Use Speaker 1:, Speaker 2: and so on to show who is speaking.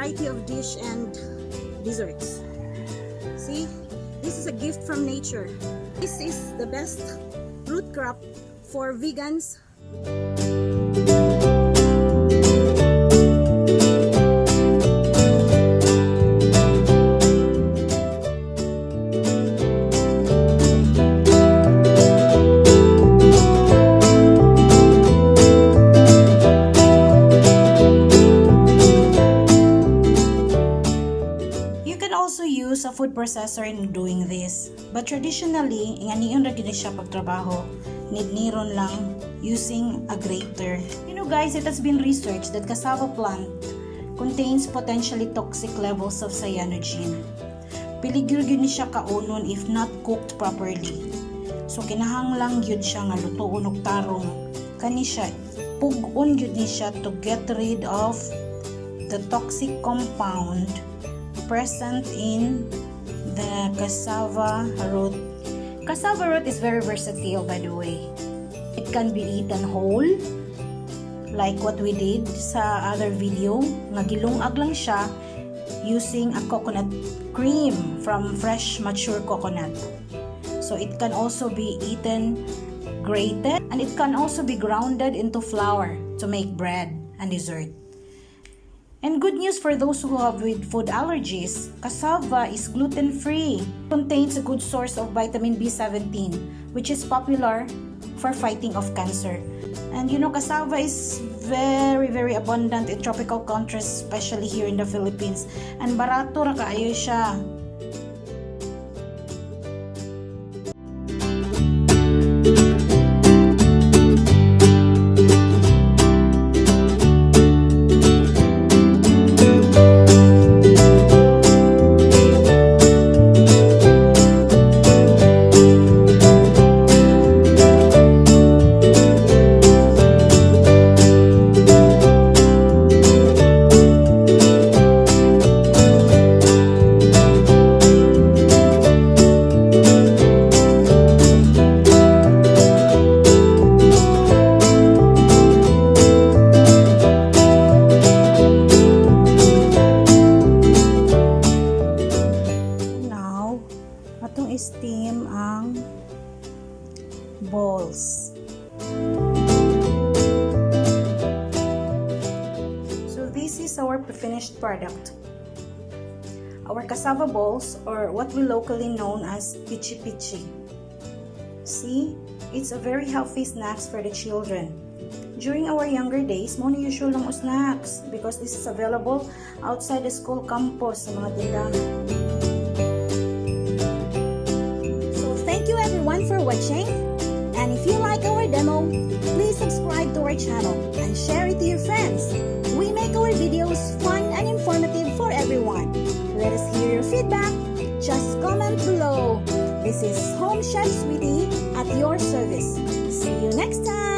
Speaker 1: variety of dish and desserts. See, this is a gift from nature. This is the best root crop for vegans.
Speaker 2: Use a food processor in doing this, but traditionally inganiyon ra gid siya pagtrabaho, niron lang using a grater. You know guys, it has been researched that cassava plant contains potentially toxic levels of cyanogen. Piligyur gyud ni siya kaunon if not cooked properly. So kinahanglang gyud siya nga lutoon og tarong kani siya pug-on gyud ni siya to get rid of the toxic compound present in the cassava root. Cassava root is very versatile, by the way. It can be eaten whole, like what we did sa other video, nga gilungag lang siya using a coconut cream from fresh mature coconut. So it can also be eaten grated, and it can also be grounded into flour to make bread and dessert. And good news for those who have with food allergies, cassava is gluten-free. It contains a good source of vitamin B17, which is popular for fighting off cancer. And you know, cassava is very abundant in tropical countries, especially here in the Philippines. And barato ra kaayo siya. Steam ang balls. So this is our finished product. Our cassava balls, or what we locally known as pichi-pichi. See, it's a very healthy snacks for the children. During our younger days, mo na usual lang o snacks because this is available outside the school campus sa mga tindahan.
Speaker 1: For watching, and if you like our demo, please subscribe to our channel and share it to your friends. We make our videos fun and informative for everyone. Let us hear your feedback. Just comment below. This is Home Chef Sweetie at your service. See you next time.